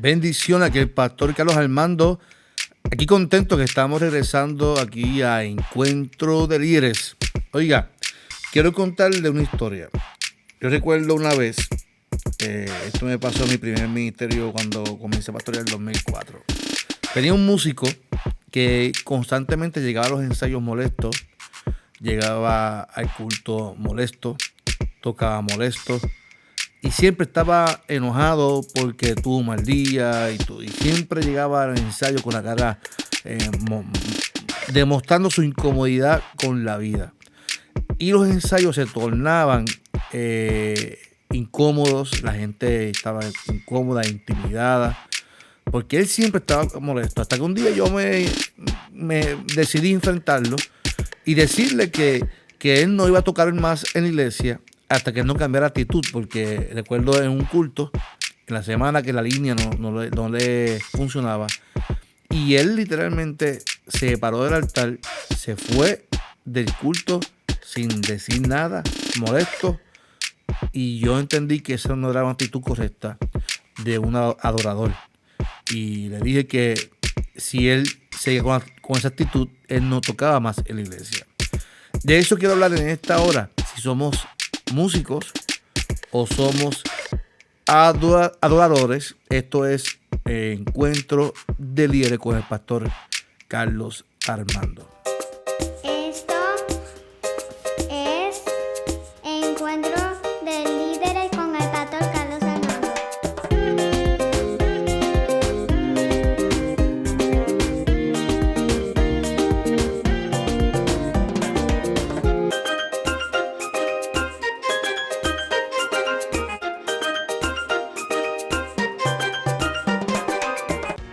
Bendición aquí el pastor Carlos Armando. Aquí contento que estamos regresando aquí a Encuentro de Líderes. Oiga, quiero contarle una historia. Yo recuerdo una vez, esto me pasó en mi primer ministerio cuando comencé a pastorear en el 2004. Tenía un músico que constantemente llegaba a los ensayos molestos, llegaba al culto molesto, tocaba molesto. Y siempre estaba enojado porque tuvo un mal día y siempre llegaba al ensayo con la cara demostrando su incomodidad con la vida. Y los ensayos se tornaban incómodos, la gente estaba incómoda, intimidada, porque él siempre estaba molesto. Hasta que un día yo me decidí enfrentarlo y decirle que él no iba a tocar más en la iglesia hasta que no cambiara actitud, porque recuerdo en un culto, en la semana que la línea no le funcionaba, y él literalmente se paró del altar, se fue del culto sin decir nada, molesto, y yo entendí que esa no era una actitud correcta de un adorador. Y le dije que si él seguía con esa actitud, él no tocaba más en la iglesia. De eso quiero hablar en esta hora, si somos músicos o somos adoradores. Esto es Encuentro de Líderes con el pastor Carlos Armando. Esto es Encuentro de Líderes con el pastor Carlos Armando.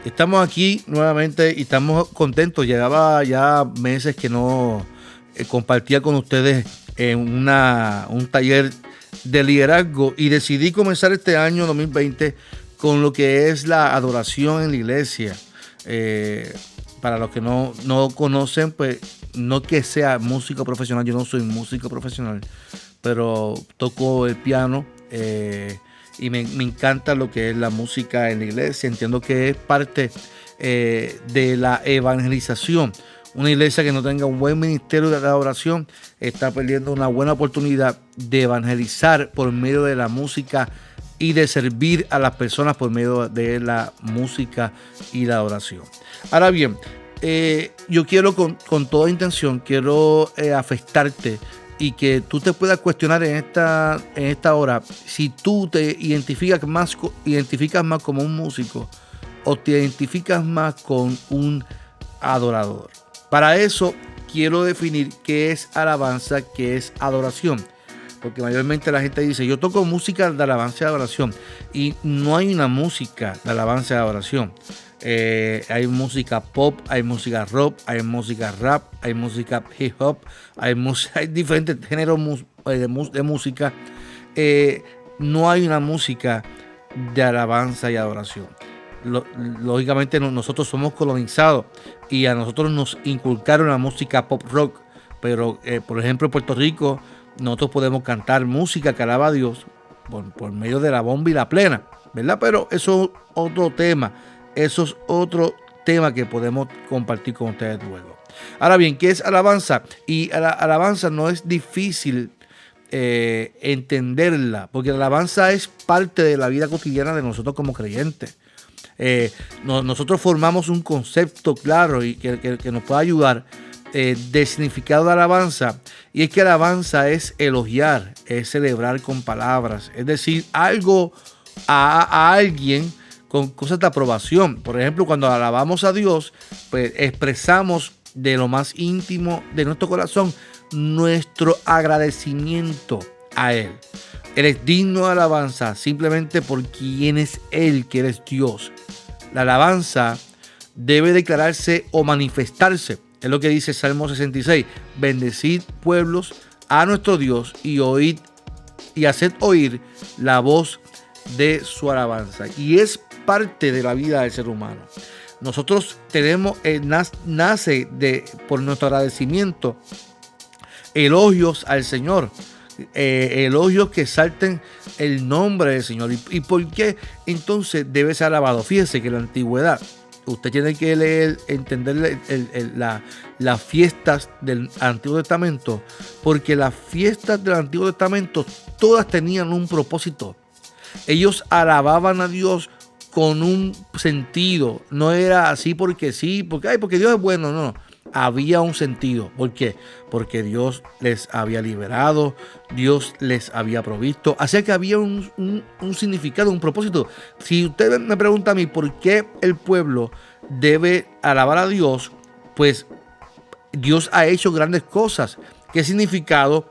Estamos aquí nuevamente y estamos contentos. Llevaba ya meses que no compartía con ustedes en un taller de liderazgo y decidí comenzar este año 2020 con lo que es la adoración en la iglesia. Para los que no conocen, pues no que sea músico profesional, yo no soy músico profesional, pero toco el piano. Y me encanta lo que es la música en la iglesia. Entiendo que es parte de la evangelización. Una iglesia que no tenga un buen ministerio de adoración está perdiendo una buena oportunidad de evangelizar por medio de la música y de servir a las personas por medio de la música y la adoración. Ahora bien, yo quiero con toda intención, quiero afectarte y que tú te puedas cuestionar en esta hora si tú te identificas más como un músico o te identificas más con un adorador. Para eso quiero definir qué es alabanza, qué es adoración. Porque mayormente la gente dice, yo toco música de alabanza y adoración. Y no hay una música de alabanza y adoración. Hay música pop, hay música rock, hay música rap, hay música hip hop, hay diferentes géneros de música. No hay una música de alabanza y adoración. Lógicamente nosotros somos colonizados y a nosotros nos inculcaron la música pop rock. Pero por ejemplo en Puerto Rico nosotros podemos cantar música que alaba a Dios por medio de la bomba y la plena, ¿verdad? Pero eso es otro tema. Eso es otro tema que podemos compartir con ustedes luego. Ahora bien, ¿qué es alabanza? Y la alabanza no es difícil entenderla, porque la alabanza es parte de la vida cotidiana de nosotros como creyentes. Nosotros formamos un concepto claro y que nos puede ayudar del significado de alabanza, y es que alabanza es elogiar, es celebrar con palabras, es decir, algo a alguien con cosas de aprobación. Por ejemplo, cuando alabamos a Dios, pues expresamos de lo más íntimo de nuestro corazón nuestro agradecimiento a Él. Él es digno de alabanza simplemente por quién es Él, que es Dios. La alabanza debe declararse o manifestarse. Es lo que dice Salmo 66. Bendecid pueblos a nuestro Dios y oíd y haced oír la voz de su alabanza. Y es parte de la vida del ser humano. Nosotros tenemos, nace por nuestro agradecimiento, elogios al Señor, elogios que salten el nombre del Señor. ¿Y por qué entonces debe ser alabado? Fíjese que en la antigüedad, usted tiene que leer, entender las fiestas del Antiguo Testamento, porque las fiestas del Antiguo Testamento todas tenían un propósito. Ellos alababan a Dios con un sentido. No era así porque sí, porque Dios es bueno, no. Había un sentido. ¿Por qué? Porque Dios les había liberado, Dios les había provisto. Así que había un significado, un propósito. Si usted me pregunta a mí por qué el pueblo debe alabar a Dios, pues Dios ha hecho grandes cosas. ¿Qué significado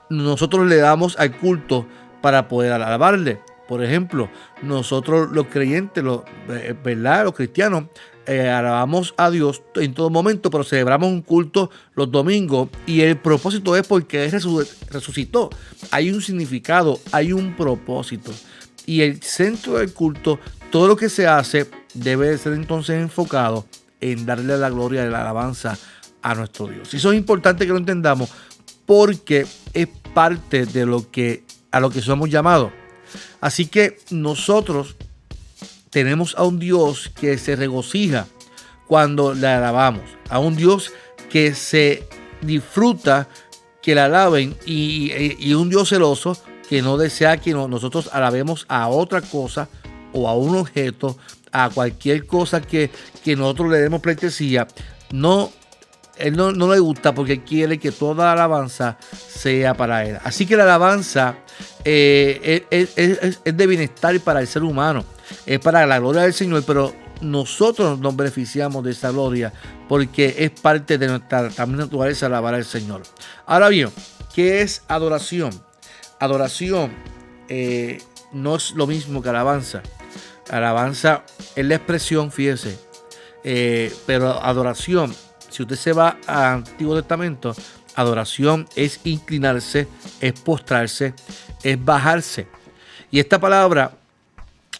nosotros le damos al culto para poder alabarle? Por ejemplo, nosotros los creyentes, ¿verdad? Los cristianos, alabamos a Dios en todo momento, pero celebramos un culto los domingos y el propósito es porque Él resucitó. Hay un significado, hay un propósito. Y el centro del culto, todo lo que se hace debe ser entonces enfocado en darle la gloria y la alabanza a nuestro Dios. Y eso es importante que lo entendamos porque es parte de a lo que somos llamados. Así que nosotros tenemos a un Dios que se regocija cuando le alabamos, a un Dios que se disfruta que le alaben y un Dios celoso que no desea que nosotros alabemos a otra cosa o a un objeto, a cualquier cosa que nosotros le demos pleitesía. No, Él no le gusta porque quiere que toda alabanza sea para Él. Así que la alabanza es de bienestar para el ser humano, es para la gloria del Señor, pero nosotros nos beneficiamos de esa gloria porque es parte de nuestra también naturaleza alabar al Señor. Ahora bien, ¿qué es adoración? Adoración no es lo mismo que alabanza. Alabanza es la expresión, fíjese, pero adoración, si usted se va al Antiguo Testamento, adoración es inclinarse, es postrarse, es bajarse. Y esta palabra,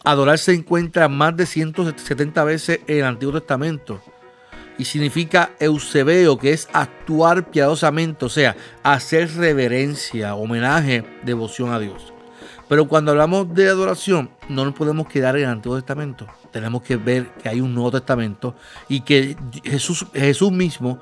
adorar, se encuentra más de 170 veces en el Antiguo Testamento. Y significa eusebeo, que es actuar piadosamente, o sea, hacer reverencia, homenaje, devoción a Dios. Pero cuando hablamos de adoración, no nos podemos quedar en el Antiguo Testamento. Tenemos que ver que hay un Nuevo Testamento y que Jesús mismo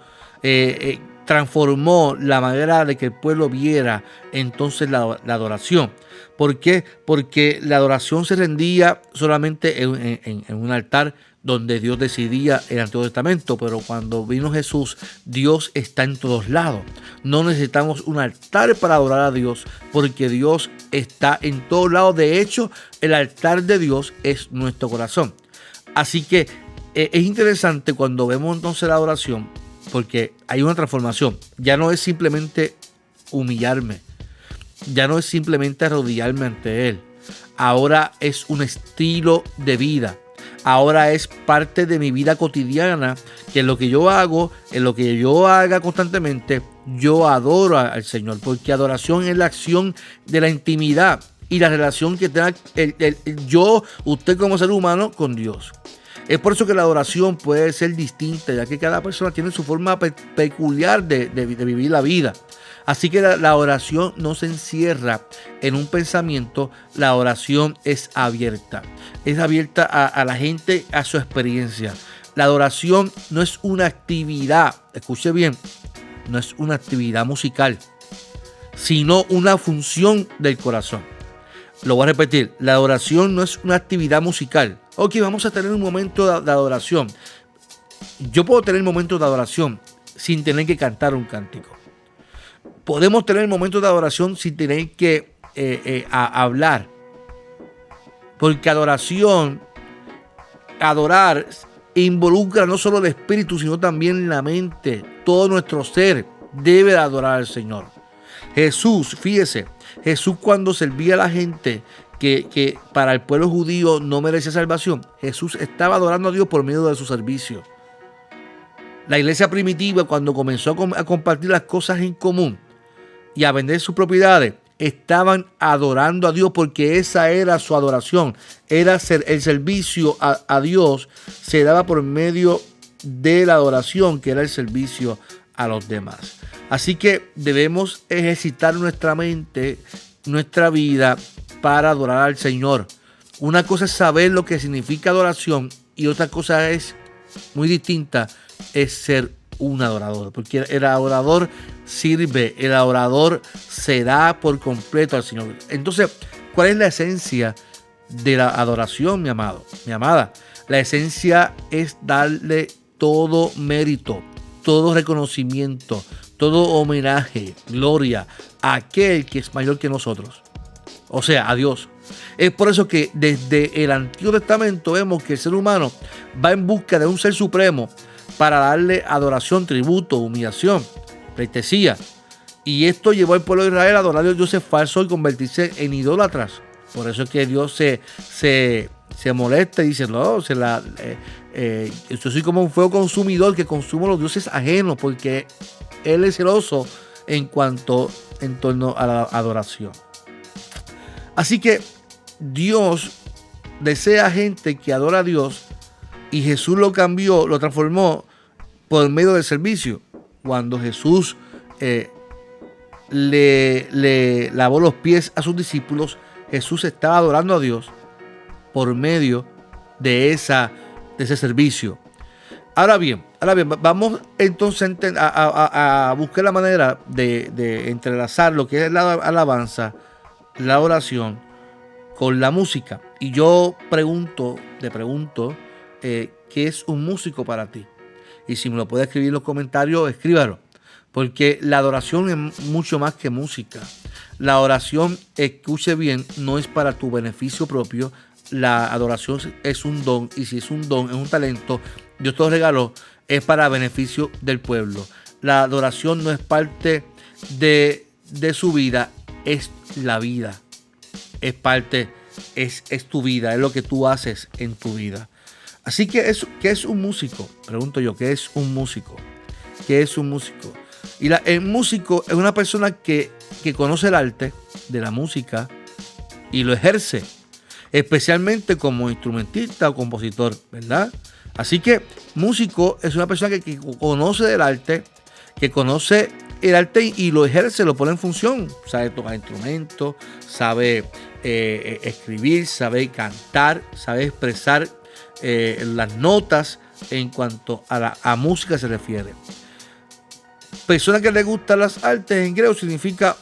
transformó la manera de que el pueblo viera entonces la adoración. ¿Por qué? Porque la adoración se rendía solamente en un altar donde Dios decidía el Antiguo Testamento, pero cuando vino Jesús, Dios está en todos lados. No necesitamos un altar para adorar a Dios, porque Dios está en todos lados. De hecho, el altar de Dios es nuestro corazón. Así que es interesante cuando vemos entonces la adoración, porque hay una transformación. Ya no es simplemente humillarme, ya no es simplemente arrodillarme ante Él. Ahora es un estilo de vida. Ahora es parte de mi vida cotidiana, que en lo que yo hago, en lo que yo haga constantemente, yo adoro al Señor, porque adoración es la acción de la intimidad y la relación que tenga usted como ser humano con Dios. Es por eso que la adoración puede ser distinta, ya que cada persona tiene su forma peculiar de vivir la vida. Así que la oración no se encierra en un pensamiento, la oración es abierta. Es abierta a la gente, a su experiencia. La adoración no es una actividad, escuche bien, no es una actividad musical, sino una función del corazón. Lo voy a repetir, la adoración no es una actividad musical. Ok, vamos a tener un momento de adoración. Yo puedo tener momentos de adoración sin tener que cantar un cántico. Podemos tener momentos de adoración sin tener que hablar. Porque adorar involucra no solo el espíritu, sino también la mente. Todo nuestro ser debe adorar al Señor. Jesús, fíjese, Jesús cuando servía a la gente que para el pueblo judío no merecía salvación, Jesús estaba adorando a Dios por medio de su servicio. La iglesia primitiva, cuando comenzó a compartir las cosas en común y a vender sus propiedades, estaban adorando a Dios porque esa era su adoración. Era el servicio a Dios se daba por medio de la adoración, que era el servicio a los demás. Así que debemos ejercitar nuestra mente, nuestra vida, para adorar al Señor. Una cosa es saber lo que significa adoración y otra cosa es muy distinta, es ser un adorador. Porque el adorador sirve, el adorador se da por completo al Señor. Entonces, ¿cuál es la esencia de la adoración, mi amado, mi amada? La esencia es darle todo mérito, todo reconocimiento, todo homenaje, gloria a aquel que es mayor que nosotros. O sea, a Dios. Es por eso que desde el Antiguo Testamento vemos que el ser humano va en busca de un ser supremo para darle adoración, tributo, humillación, pleitesía. Y esto llevó al pueblo de Israel a adorar a dioses falsos y convertirse en idólatras. Por eso es que Dios se molesta y dice, no, yo soy como un fuego consumidor que consumo los dioses ajenos, porque Él es celoso en torno a la adoración. Así que Dios desea gente que adora a Dios y Jesús lo cambió, lo transformó por medio del servicio. Cuando Jesús le lavó los pies a sus discípulos, Jesús estaba adorando a Dios por medio de ese servicio. Ahora bien, vamos entonces a buscar la manera de entrelazar lo que es la alabanza, la oración con la música. Y yo te pregunto, ¿qué es un músico para ti? Y si me lo puede escribir en los comentarios, escríbalo. Porque la adoración es mucho más que música. La oración, escuche bien, no es para tu beneficio propio. La adoración es un don. Y si es un don, es un talento, Dios te lo regaló, es para beneficio del pueblo. La adoración no es parte de su vida, es la vida. Es parte, es tu vida, es lo que tú haces en tu vida. Así que, ¿qué es un músico? Pregunto yo, ¿qué es un músico? ¿Qué es un músico? Y el músico es una persona que conoce el arte de la música y lo ejerce, especialmente como instrumentista o compositor, ¿verdad? Así que músico es una persona que conoce del arte, que conoce el arte y lo ejerce, lo pone en función. Sabe tocar instrumentos, sabe escribir, sabe cantar, sabe expresar las notas en cuanto a música se refiere. Persona que le gustan las artes en griego significa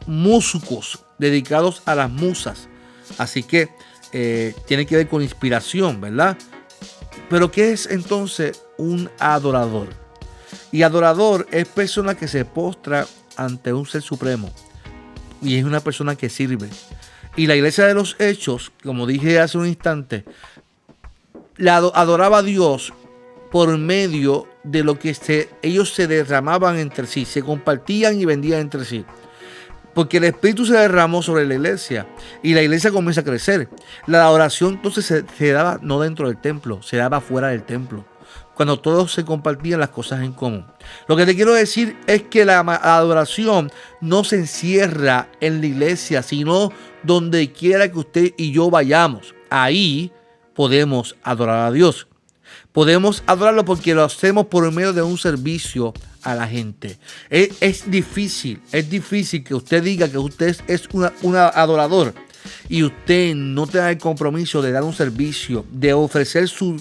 músicos, dedicados a las musas. Así que tiene que ver con inspiración, ¿verdad? Pero ¿qué es entonces un adorador? Y adorador es persona que se postra ante un ser supremo. Y es una persona que sirve. Y la iglesia de los Hechos, como dije hace un instante, adoraba a Dios por medio de lo que ellos se derramaban entre sí, se compartían y vendían entre sí. Porque el Espíritu se derramó sobre la iglesia y la iglesia comienza a crecer. La adoración entonces se daba no dentro del templo, se daba fuera del templo, cuando todos se compartían las cosas en común. Lo que te quiero decir es que la adoración no se encierra en la iglesia, sino donde quiera que usted y yo vayamos. Ahí podemos adorar a Dios. Podemos adorarlo porque lo hacemos por medio de un servicio a la gente. Es difícil que usted diga que usted es un adorador y usted no tenga el compromiso de dar un servicio, de ofrecer su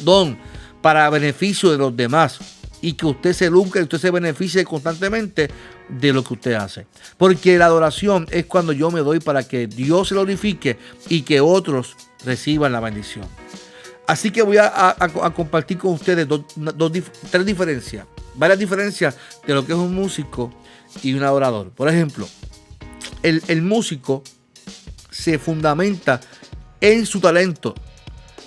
don para beneficio de los demás y que usted se lucre, usted se beneficie constantemente de lo que usted hace. Porque la adoración es cuando yo me doy para que Dios se glorifique y que otros reciban la bendición. Así que voy a compartir con ustedes tres diferencias, varias diferencias de lo que es un músico y un adorador. Por ejemplo, el músico se fundamenta en su talento.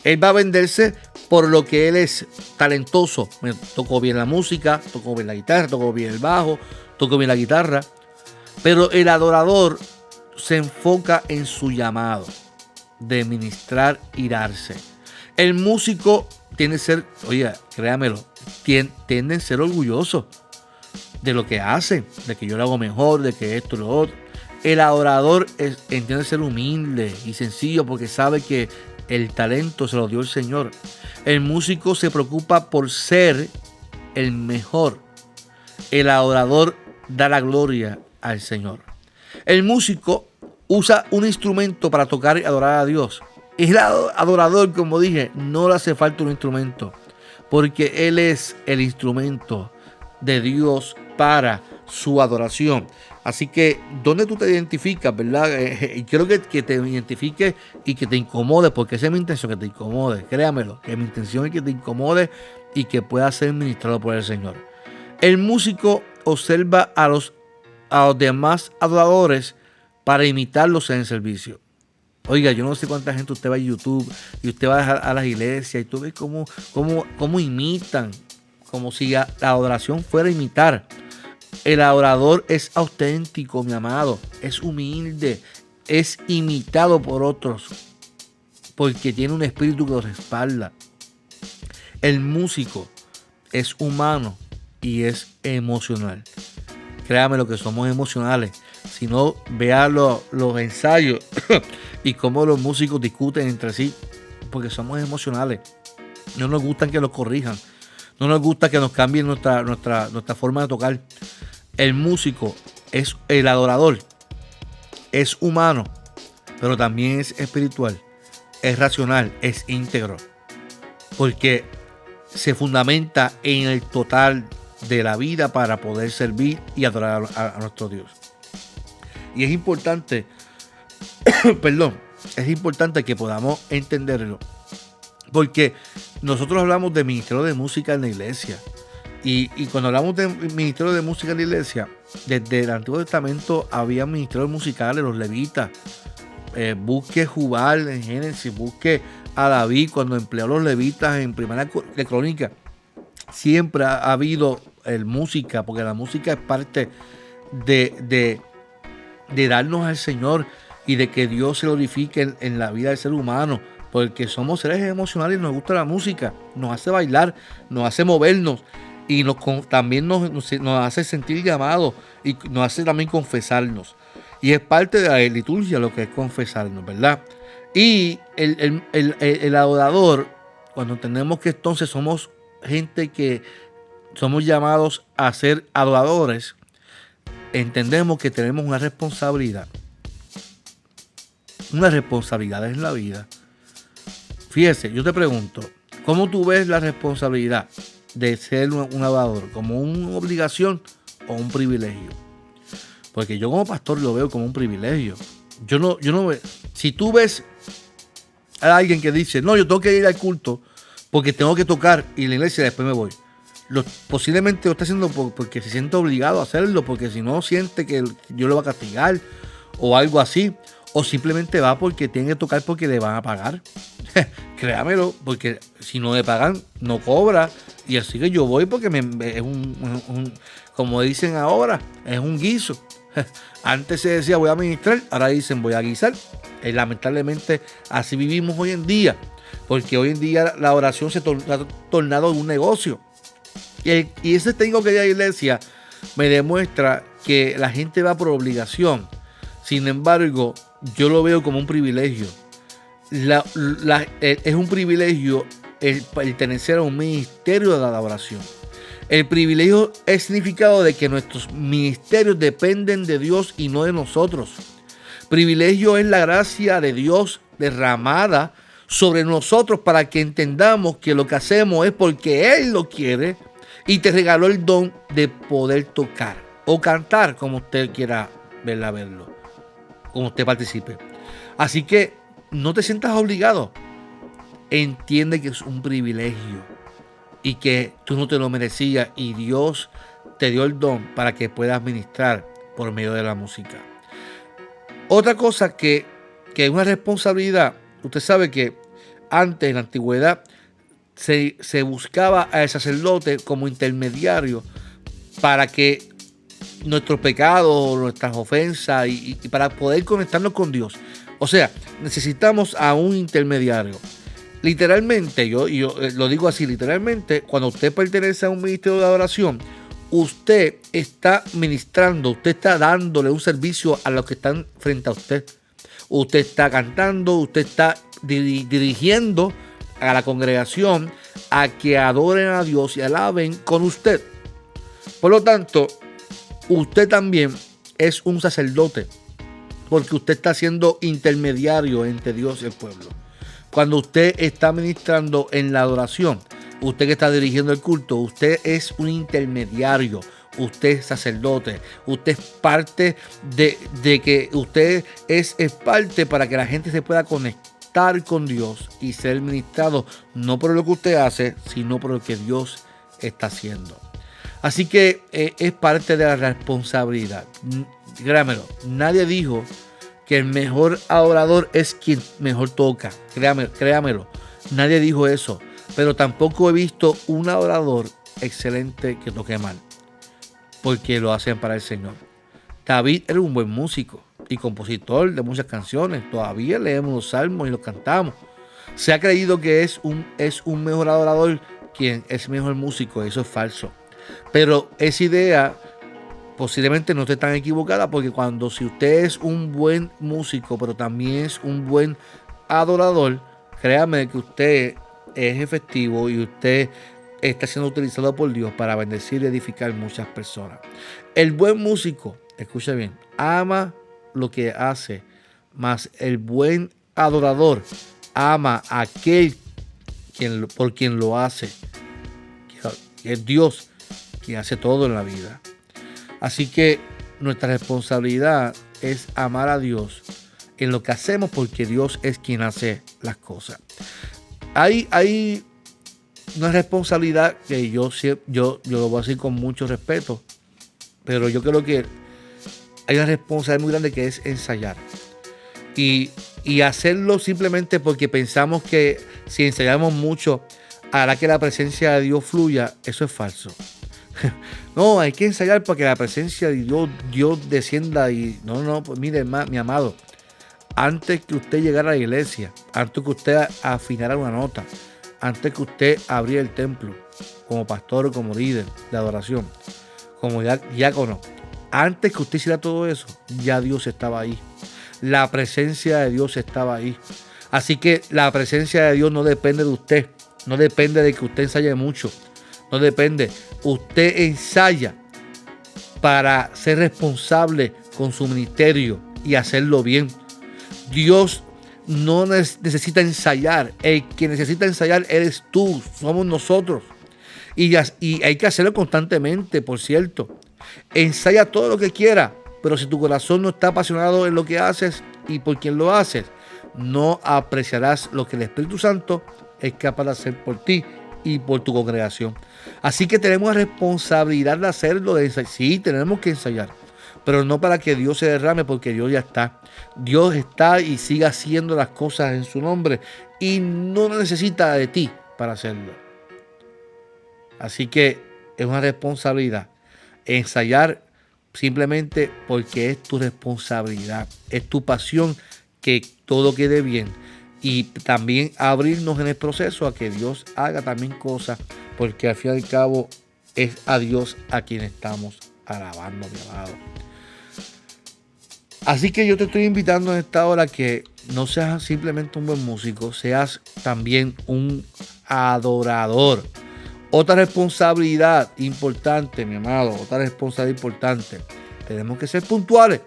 Él va a venderse por lo que él es talentoso. Me tocó bien la música, tocó bien la guitarra, tocó bien el bajo, tocó bien la guitarra. Pero el adorador se enfoca en su llamado de ministrar y darse. El músico tiende a ser, oye, créamelo, tiende a ser orgulloso de lo que hace, de que yo lo hago mejor, de que esto y lo otro. El adorador entiende ser humilde y sencillo porque sabe que el talento se lo dio el Señor. El músico se preocupa por ser el mejor. El adorador da la gloria al Señor. El músico usa un instrumento para tocar y adorar a Dios. El adorador, como dije, no le hace falta un instrumento, porque Él es el instrumento de Dios para su adoración. Así que, ¿dónde tú te identificas, verdad? Y quiero que te identifiques y que te incomode, porque esa es mi intención, que te incomode. Créamelo, que mi intención es que te incomode y que puedas ser ministrado por el Señor. El músico observa a los demás adoradores para imitarlos en el servicio. Oiga, yo no sé cuánta gente usted va a YouTube y usted va a las iglesias y tú ves cómo imitan, como si la adoración fuera a imitar. El adorador es auténtico, mi amado, es humilde, es imitado por otros, porque tiene un espíritu que lo respalda. El músico es humano y es emocional. Créame lo que somos emocionales. Si no, vea los ensayos y cómo los músicos discuten entre sí, porque somos emocionales. No nos gusta que nos corrijan, no nos gusta que nos cambien nuestra forma de tocar. El músico es el adorador, es humano, pero también es espiritual, es racional, es íntegro, porque se fundamenta en el total de la vida para poder servir y adorar a nuestro Dios. Y es importante, es importante que podamos entenderlo, porque nosotros hablamos de ministerio de música en la iglesia. Y cuando hablamos de ministerio de música en la iglesia, desde el Antiguo Testamento había ministerios musicales, los levitas. Busque Jubal en Génesis, busque a David cuando empleó a los levitas en Primera de Crónica. Siempre ha habido música, porque la música es parte de darnos al Señor y de que Dios se glorifique en la vida del ser humano, porque somos seres emocionales y nos gusta la música, nos hace bailar, nos hace movernos y también nos hace sentir llamados y nos hace también confesarnos. Y es parte de la liturgia lo que es confesarnos, ¿verdad? Y el adorador, cuando entendemos que entonces somos gente que somos llamados a ser adoradores, entendemos que tenemos una responsabilidad. Una responsabilidad en la vida. Fíjese, yo te pregunto, ¿cómo tú ves la responsabilidad de ser un adorador? ¿Como una obligación o un privilegio? Porque yo como pastor lo veo como un privilegio. Yo no veo. Si tú ves a alguien que dice, no, yo tengo que ir al culto porque tengo que tocar y la iglesia después me voy. Posiblemente lo está haciendo porque se siente obligado a hacerlo, porque si no siente que Dios lo va a castigar o algo así. O simplemente va porque tiene que tocar porque le van a pagar. Créamelo, porque si no le pagan, no cobra. Y así que yo voy porque es como dicen ahora, es un guiso. Antes se decía voy a ministrar, ahora dicen voy a guisar. Lamentablemente así vivimos hoy en día. Porque hoy en día la oración se ha tornado un negocio. Y ese tengo que ir a la iglesia me demuestra que la gente va por obligación. Sin embargo, yo lo veo como un privilegio. Es un privilegio el pertenecer a un ministerio de la adoración. El privilegio es significado de que nuestros ministerios dependen de Dios y no de nosotros. Privilegio es la gracia de Dios derramada sobre nosotros para que entendamos que lo que hacemos es porque Él lo quiere y te regaló el don de poder tocar o cantar como usted quiera verlo, como usted participe. Así que no te sientas obligado. Entiende que es un privilegio y que tú no te lo merecías y Dios te dio el don para que puedas ministrar por medio de la música. Otra cosa que es una responsabilidad. Usted sabe que antes, en la antigüedad, se buscaba al sacerdote como intermediario para que nuestros pecados, nuestras ofensas y para poder conectarnos con Dios. O sea, necesitamos a un intermediario. Literalmente, yo lo digo así, literalmente, cuando usted pertenece a un ministerio de adoración, usted está ministrando, usted está dándole un servicio a los que están frente a usted. Usted está cantando, usted está dirigiendo a la congregación a que adoren a Dios y alaben con usted. Por lo tanto, usted también es un sacerdote. porque usted está siendo intermediario entre Dios y el pueblo. Cuando usted está ministrando en la adoración, usted que está dirigiendo el culto, usted es un intermediario. Usted es sacerdote, usted es parte de que usted es parte para que la gente se pueda conectar con Dios y ser ministrado, no por lo que usted hace, sino por lo que Dios está haciendo. Así que es parte de la responsabilidad. Créamelo, nadie dijo que el mejor adorador es quien mejor toca. Créamelo, nadie dijo eso. Pero tampoco he visto un adorador excelente que toque mal, porque lo hacen para el Señor. David era un buen músico y compositor de muchas canciones. Todavía leemos los salmos y los cantamos. Se ha creído que es un mejor adorador quien es mejor músico. Eso es falso. Pero esa idea posiblemente no esté tan equivocada, porque si usted es un buen músico, pero también es un buen adorador, créame que usted es efectivo y usted está siendo utilizado por Dios para bendecir y edificar muchas personas. El buen músico, escucha bien, ama lo que hace, mas el buen adorador ama a aquel por quien lo hace, que es Dios quien hace todo en la vida. Así que nuestra responsabilidad es amar a Dios en lo que hacemos, porque Dios es quien hace las cosas. Hay una responsabilidad que yo lo voy a decir con mucho respeto, pero yo creo que hay una responsabilidad muy grande, que es ensayar. Y hacerlo simplemente porque pensamos que si ensayamos mucho hará que la presencia de Dios fluya. Eso es falso. No, hay que ensayar para que la presencia de Dios descienda. Y no, pues mire, mi amado, antes que usted llegara a la iglesia, antes que usted afinara una nota, antes que usted abriera el templo como pastor o como líder de adoración, como diácono, antes que usted hiciera todo eso, ya Dios estaba ahí. La presencia de Dios estaba ahí. Así que la presencia de Dios no depende de usted, no depende de que usted ensaye mucho, no depende. Usted ensaya para ser responsable con su ministerio y hacerlo bien. Dios no necesita ensayar. El que necesita ensayar eres tú, somos nosotros. Y hay que hacerlo constantemente, por cierto. Ensaya todo lo que quiera, pero si tu corazón no está apasionado en lo que haces y por quien lo haces, no apreciarás lo que el Espíritu Santo es capaz de hacer por ti y por tu congregación. Así que tenemos la responsabilidad de hacerlo, de ensayar. Sí, tenemos que ensayar, pero no para que Dios se derrame, porque Dios ya está. Dios está y sigue haciendo las cosas en su nombre y no necesita de ti para hacerlo. Así que es una responsabilidad ensayar simplemente porque es tu responsabilidad, es tu pasión que todo quede bien, y también abrirnos en el proceso a que Dios haga también cosas, porque al fin y al cabo es a Dios a quien estamos alabando, mi amado. Así que yo te estoy invitando en esta hora que no seas simplemente un buen músico, seas también un adorador. Otra responsabilidad importante, mi amado, otra responsabilidad importante. Tenemos que ser puntuales.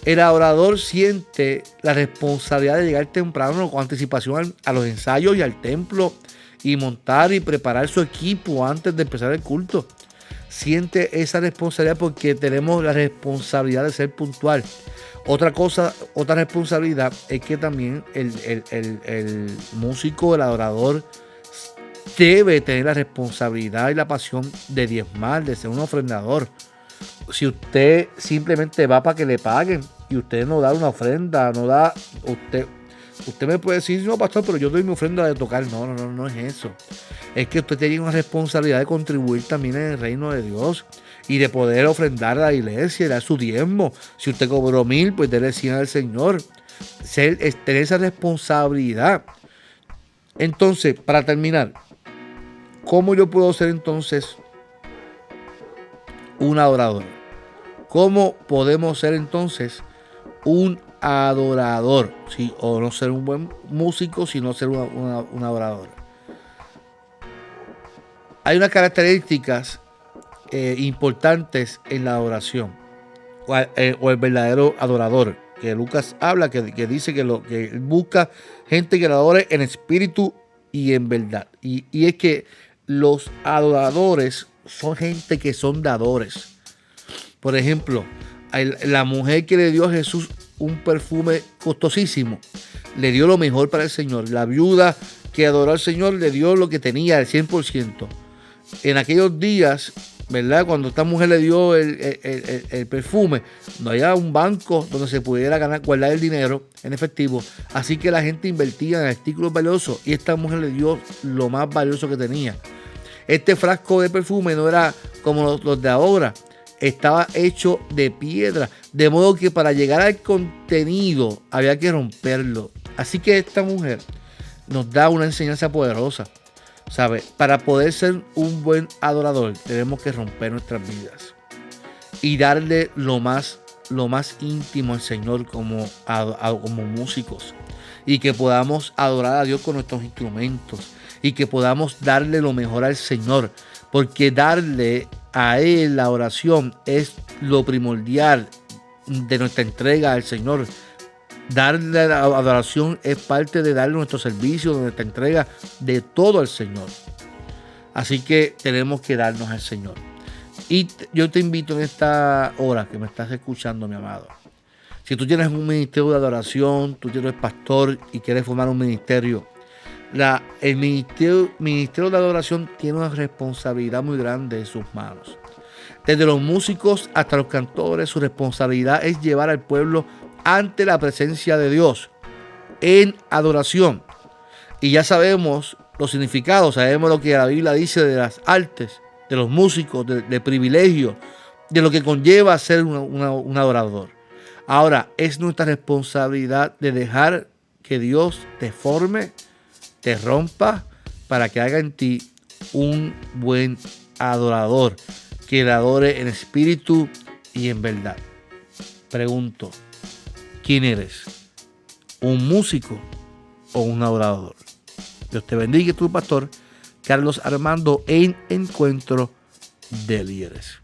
El adorador siente la responsabilidad de llegar temprano con anticipación a los ensayos y al templo, y montar y preparar su equipo antes de empezar el culto. Siente esa responsabilidad porque tenemos la responsabilidad de ser puntual. Otra responsabilidad es que también el músico, el adorador, debe tener la responsabilidad y la pasión de diezmar, de ser un ofrendador. Si usted simplemente va para que le paguen y usted no da una ofrenda, usted me puede decir, no, pastor, pero yo doy mi ofrenda de tocar. No es eso. Es que usted tiene una responsabilidad de contribuir también en el reino de Dios y de poder ofrendar a la iglesia y dar su diezmo. Si usted cobró 1,000, pues déle 100 al Señor. Tener esa responsabilidad. Entonces, para terminar, ¿cómo yo puedo ser entonces un adorador? ¿Cómo podemos ser entonces un adorador? ¿Sí? O no ser un buen músico, sino ser un adorador. Hay unas características importantes en la adoración, o el verdadero adorador, que Lucas habla, que dice que busca gente que lo adore en espíritu y en verdad. Y es que los adoradores son gente que son dadores. Por ejemplo, la mujer que le dio a Jesús un perfume costosísimo, le dio lo mejor para el Señor. La viuda que adoró al Señor le dio lo que tenía, el 100%. En aquellos días, ¿verdad? Cuando esta mujer le dio el perfume, no había un banco donde se pudiera guardar el dinero en efectivo. Así que la gente invertía en artículos valiosos y esta mujer le dio lo más valioso que tenía. Este frasco de perfume no era como los de ahora, estaba hecho de piedra, de modo que para llegar al contenido había que romperlo. Así que esta mujer nos da una enseñanza poderosa, ¿sabe? Para poder ser un buen adorador tenemos que romper nuestras vidas y darle lo más íntimo al Señor como músicos, y que podamos adorar a Dios con nuestros instrumentos y que podamos darle lo mejor al Señor, porque darle a Él la oración es lo primordial de nuestra entrega al Señor. Darle la adoración es parte de darle nuestro servicio, de nuestra entrega de todo al Señor. Así que tenemos que darnos al Señor. Y yo te invito en esta hora que me estás escuchando, mi amado. Si tú tienes un ministerio de adoración, tú eres pastor y quieres formar un ministerio, el ministerio de adoración tiene una responsabilidad muy grande en sus manos. Desde los músicos hasta los cantores, su responsabilidad es llevar al pueblo ante la presencia de Dios en adoración. Y ya sabemos los significados, sabemos lo que la Biblia dice de las artes, de los músicos, de privilegio, de lo que conlleva ser un adorador. Ahora, es nuestra responsabilidad de dejar que Dios te forme, te rompa, para que haga en ti un buen adorador, que le adore en espíritu y en verdad. Pregunto, ¿quién eres? ¿Un músico o un adorador? Dios te bendiga, tu pastor Carlos Armando en Encuentro de Líderes.